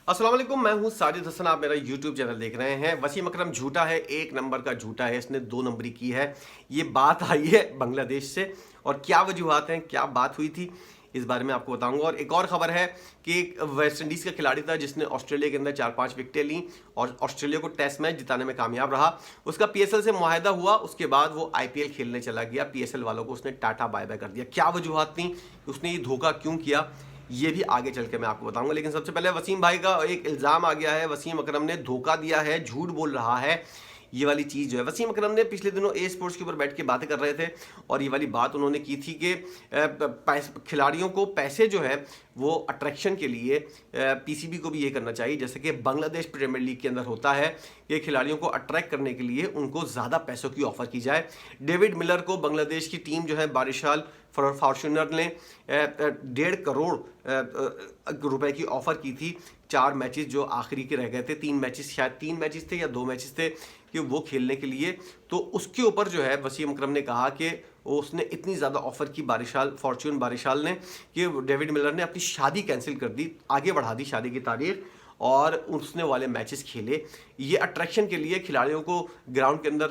अस्सलाम वालेकुम, मैं हूं साजिद हसन। आप मेरा यूट्यूब चैनल देख रहे हैं। वसीम अकरम झूठा है, एक नंबर का झूठा है, इसने दो नंबरी की है। ये बात आई है बांग्लादेश से और क्या वजूहत हैं, क्या बात हुई थी, इस बारे में आपको बताऊंगा। और एक और खबर है कि एक वेस्ट इंडीज़ का खिलाड़ी था जिसने ऑस्ट्रेलिया के अंदर 4-5 विकेटें ली और ऑस्ट्रेलिया को टेस्ट मैच जिताने में कामयाब रहा। उसका पीएसएल से मुआहदा हुआ, उसके बाद वो आईपीएल खेलने चला गया। पीएसएल वालों को उसने टाटा बाय बाय कर दिया। क्या वजूहत थी, उसने ये धोखा क्यों किया, ये भी आगे चल के मैं आपको बताऊंगा। लेकिन सबसे पहले वसीम भाई का एक इल्ज़ाम आ गया है, वसीम अकरम ने धोखा दिया है, झूठ बोल रहा है। ये वाली चीज़ जो है, वसीम अकरम ने पिछले दिनों ए स्पोर्ट्स के ऊपर बैठ के बातें कर रहे थे और ये वाली बात उन्होंने की थी कि खिलाड़ियों को पैसे जो है वो अट्रैक्शन के लिए पीसीबी को भी ये करना चाहिए, जैसे कि बांग्लादेश प्रीमियर लीग के अंदर होता है कि खिलाड़ियों को अट्रैक्ट करने के लिए उनको ज़्यादा पैसों की ऑफ़र की जाए। डेविड मिलर को बांग्लादेश की टीम जो है बारिशाल फॉर्च्यूनर ने 1.5 करोड़ रुपए की ऑफ़र की थी। 4 मैचेस जो आखिरी के रह गए थे, 3 मैचेस, शायद 3 मैचेस थे या 2 मैचेस थे कि वो खेलने के लिए। तो उसके ऊपर जो है वसीम अकरम ने कहा कि उसने इतनी ज़्यादा ऑफ़र की बारिशाल ने कि डेविड मिलर ने अपनी शादी कैंसिल कर दी, आगे बढ़ा दी शादी की तारीख और उसने वाले मैचेस खेले। ये अट्रैक्शन के लिए खिलाड़ियों को ग्राउंड के अंदर,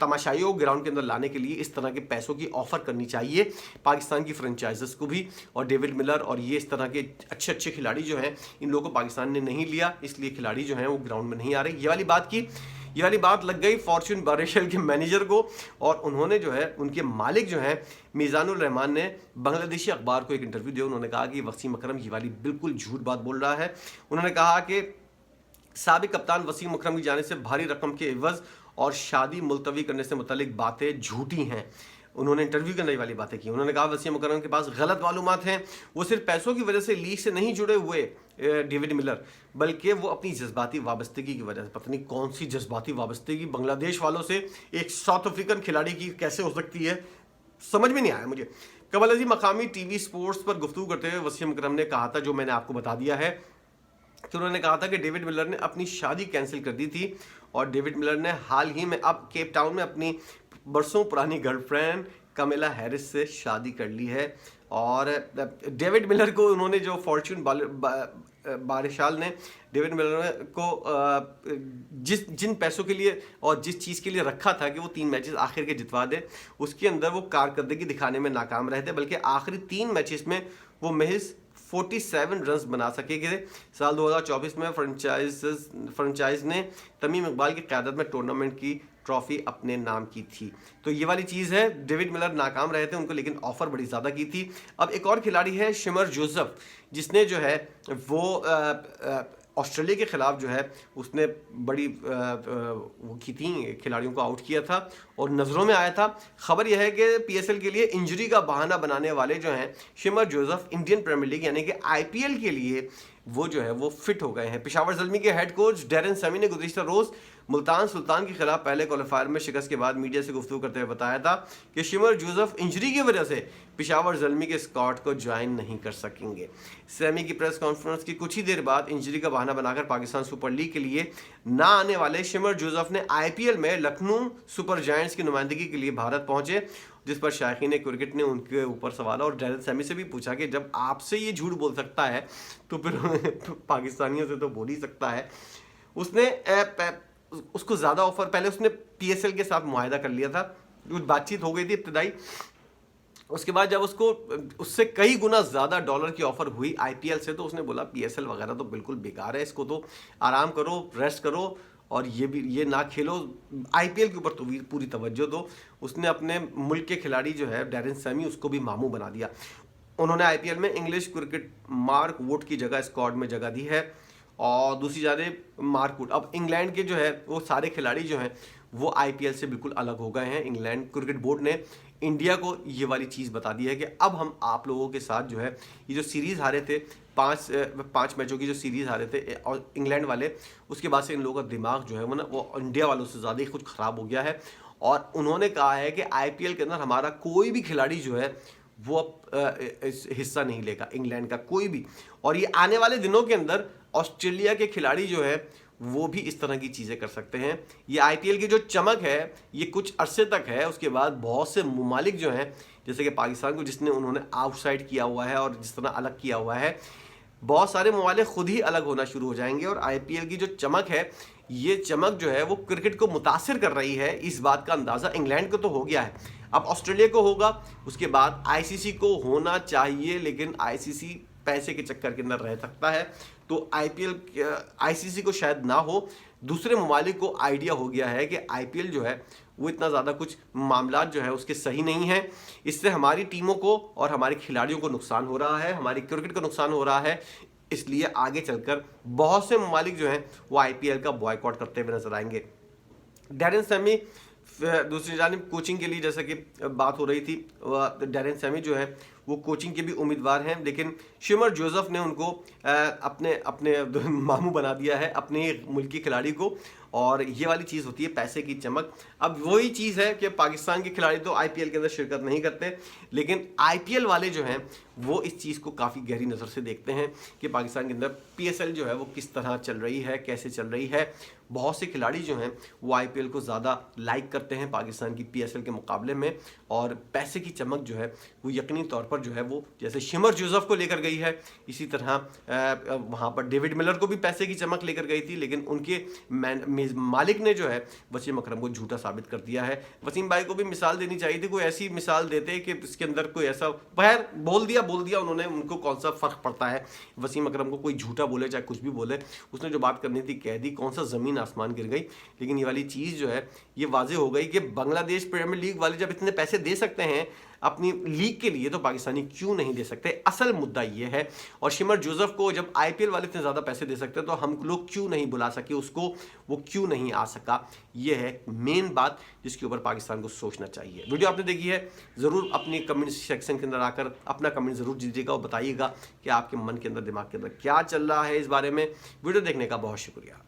तमाशाइयों को ग्राउंड के अंदर लाने के लिए इस तरह के पैसों की ऑफ़र करनी चाहिए पाकिस्तान की फ्रेंचाइजेस को भी। और डेविड मिलर और ये इस तरह के अच्छे अच्छे खिलाड़ी जो हैं, इन लोगों को पाकिस्तान ने नहीं लिया, इसलिए खिलाड़ी जो हैं वो ग्राउंड में नहीं आ रहे। ये वाली बात लग गई फॉर्च्यून बारिशल के मैनेजर को और उन्होंने जो है, उनके मालिक जो हैं मीज़ानुर रहमान ने बांग्लादेशी अखबार को एक इंटरव्यू दिया। उन्होंने कहा कि वसीम अकरम ये वाली बिल्कुल झूठ बात बोल रहा है। उन्होंने कहा कि साबिक कप्तान वसीम अकरम की जाने से भारी रकम के एवज और शादी मुलतवी करने से मुतालिक बातें झूठी हैं। उन्होंने इंटरव्यू करने वाली बातें की। उन्होंने कहा वसीम अकरम के पास गलत मालूमात हैं, वो सिर्फ पैसों की वजह से लीग से नहीं जुड़े हुए डेविड मिलर, बल्कि वो अपनी जज्बाती वाबस्तगी की वजह से। पता नहीं कौन सी जज्बाती वाबस्तगी बांग्लादेश वालों से एक साउथ अफ्रीकन खिलाड़ी की कैसे हो सकती है, समझ में नहीं आया मुझे। कमल अजीम मकामी टीवी स्पोर्ट्स पर गुफ्तगू करते हुए वसीम अकरम ने कहा था, जो मैंने आपको बता दिया है, कि उन्होंने कहा था कि डेविड मिलर ने अपनी शादी कैंसिल कर दी थी और डेविड मिलर ने हाल ही में अब केप टाउन में अपनी बरसों पुरानी गर्लफ्रेंड कमेला हैरिस से शादी कर ली है। और डेविड मिलर को उन्होंने, जो फॉर्च्यून बारिशाल ने डेविड मिलर को जिन पैसों के लिए और जिस चीज़ के लिए रखा था कि वो 3 मैचेस आखिर के जितवा दे, उसके अंदर वो कारकर्दगी दिखाने में नाकाम रहे थे, बल्कि आखिरी 3 मैचेस में वो महज 47 रन्स बना सके थे। साल 2024 में फ्रेंचाइज ने तमीम इकबाल की क़यादत में टूर्नामेंट की ट्रॉफी अपने नाम की थी। तो ये वाली चीज़ है, डेविड मिलर नाकाम रहे थे उनको, लेकिन ऑफर बड़ी ज़्यादा की थी। अब एक और खिलाड़ी है शिमर जोसेफ, जिसने जो है वो ऑस्ट्रेलिया के ख़िलाफ़ जो है उसने बड़ी वो की थी, खिलाड़ियों को आउट किया था और नज़रों में आया था। ख़बर यह है कि पीएसएल के लिए इंजरी का बहाना बनाने वाले जो हैं Shamar Joseph, Indian Premier League यानी कि आईपीएल के लिए वो जो है वो फिट हो गए हैं। पेशावर ज़ल्मी के हेड कोच डैरेन सेमी ने गुज़िश्ता रोज़ मुल्तान सुल्तान के खिलाफ पहले क्वालिफायर में शिकस्त के बाद मीडिया से गुफ्तगू करते हुए बताया था कि शिमर जोसेफ इंजरी की वजह से पेशावर ज़ल्मी के स्क्वाड को ज्वाइन नहीं कर सकेंगे। सेमी की प्रेस कॉन्फ्रेंस की कुछ ही देर बाद इंजरी का बहाना बनाकर पाकिस्तान सुपर लीग के लिए ना आने वाले शिमर जोसेफ ने आईपीएल में लखनऊ सुपर जायंट्स की नुमाइंदगी के लिए भारत पहुंचे, जिस पर शायकीन क्रिकेट ने उनके ऊपर सवाल और डैरेन सेमी से भी पूछा कि जब आपसे ये झूठ बोल सकता है तो फिर पाकिस्तानियों से तो बोल ही सकता है। उसने उसको ज़्यादा ऑफर, पहले उसने पीएसएल के साथ मुआहदा कर लिया था, कुछ बातचीत हो गई थी इब्तिदाई। उसके बाद जब उसको उससे कई गुना ज़्यादा डॉलर की ऑफ़र हुई आईपीएल से, तो उसने बोला पीएसएल वगैरह तो बिल्कुल बेकार है, इसको तो आराम करो, रेस्ट करो और ये ना खेलो, आईपीएल के ऊपर तो पूरी तवज्जो दो। उसने अपने मुल्क के खिलाड़ी जो है डैरेन सेमी, उसको भी मामू बना दिया। उन्होंने आईपीएल में इंग्लिश क्रिकेट मार्क वुड की जगह स्क्वाड में जगह दी है और दूसरी जानिब मार्क वुड, अब इंग्लैंड के जो है वो सारे खिलाड़ी जो हैं वो आईपीएल से बिल्कुल अलग हो गए हैं। इंग्लैंड क्रिकेट बोर्ड ने इंडिया को ये वाली चीज़ बता दी है कि अब हम आप लोगों के साथ जो है, ये जो सीरीज़ हारे थे, 5 मैचों की जो सीरीज़ हारे थे और इंग्लैंड वाले, उसके बाद से इन लोगों का दिमाग जो है वो इंडिया वालों से ज़्यादा ही कुछ ख़राब हो गया है। और उन्होंने कहा है कि आईपीएल के अंदर हमारा कोई भी खिलाड़ी जो है वो अब हिस्सा नहीं लेगा, इंग्लैंड का कोई भी। और ये आने वाले दिनों के अंदर ऑस्ट्रेलिया के खिलाड़ी जो है वो भी इस तरह की चीज़ें कर सकते हैं। ये आईपीएल की जो चमक है ये कुछ अरसे तक है, उसके बाद बहुत से ममालिक जो हैं, जैसे कि पाकिस्तान को जिसने उन्होंने आउटसाइड किया हुआ है और जिस तरह अलग किया हुआ है, बहुत सारे ममालिक खुद ही अलग होना शुरू हो जाएंगे और आईपीएल की जो चमक है, ये चमक जो है वो क्रिकेट को मुतासिर कर रही है। इस बात का अंदाज़ा इंग्लैंड को तो हो गया है, अब ऑस्ट्रेलिया को होगा, उसके बाद आईसीसी को होना चाहिए, लेकिन आईसीसी पैसे के चक्कर के अंदर रह सकता है, तो आईपीएल आईसीसी को शायद ना हो। दूसरे ममालिक को आइडिया हो गया है कि आईपीएल जो है वो इतना ज़्यादा कुछ मामला जो है उसके सही नहीं है, इससे हमारी टीमों को और हमारे खिलाड़ियों को नुकसान हो रहा है, हमारी क्रिकेट को नुकसान हो रहा है, इसलिए आगे चलकर बहुत से ममालिक जो हैं वो आईपीएल का बॉयकॉट करते हुए नजर आएंगे। डैरेन सैमी दूसरी जानिब कोचिंग के लिए जैसा कि बात हो रही थी, डैरेन सैमी जो है वो कोचिंग के भी उम्मीदवार हैं, लेकिन शिमर जोसेफ ने उनको अपने अपने मामू बना दिया है, अपने मुल्क के खिलाड़ी को, और ये वाली चीज़ होती है पैसे की चमक। अब वही चीज़ है कि पाकिस्तान के खिलाड़ी तो आईपीएल के अंदर शिरकत नहीं करते, लेकिन आईपीएल वाले जो हैं वो इस चीज़ को काफ़ी गहरी नज़र से देखते हैं कि पाकिस्तान के अंदर पीएसएल जो है वो किस तरह चल रही है, कैसे चल रही है। बहुत से खिलाड़ी जो हैं वो आईपीएल को ज़्यादा लाइक करते हैं पाकिस्तान की पीएसएल के मुकाबले में, और पैसे की चमक जो है वो यकीनी तौर पर जो है वो जैसे शिमर जोसेफ को लेकर गई है, इसी तरह वहाँ पर डेविड मिलर को भी पैसे की चमक लेकर गई थी, लेकिन उनके मालिक ने जो है वसीम अकरम को झूठा साबित कर दिया है। वसीम भाई को भी मिसाल देनी चाहिए थी, कोई ऐसी मिसाल देते कि इसके अंदर कोई ऐसा, खैर बोल दिया उन्होंने, उनको कौन सा फ़र्क पड़ता है। वसीम अकरम को कोई झूठा बोले चाहे कुछ भी बोले, उसने जो बात करनी थी कह दी, कौन सा ज़मीन आसमान गिर गई। लेकिन ये वाली चीज़ जो है ये वाजे हो गई कि बांग्लादेश प्रीमियर लीग वाले जब इतने पैसे दे सकते हैं अपनी लीग के लिए, तो पाकिस्तानी क्यों नहीं दे सकते। असल मुद्दा ये है, और शिमर जोसेफ को जब आईपीएल वाले इतने ज़्यादा पैसे दे सकते हैं तो हम लोग क्यों नहीं बुला सके उसको, वो क्यों नहीं आ सका। ये है मेन बात जिसके ऊपर पाकिस्तान को सोचना चाहिए। वीडियो आपने देखी है, ज़रूर अपनी कमेंट सेक्शन के अंदर आकर अपना कमेंट ज़रूर दीजिएगा और बताइएगा कि आपके मन के अंदर, दिमाग के अंदर क्या चल रहा है इस बारे में। वीडियो देखने का बहुत शुक्रिया।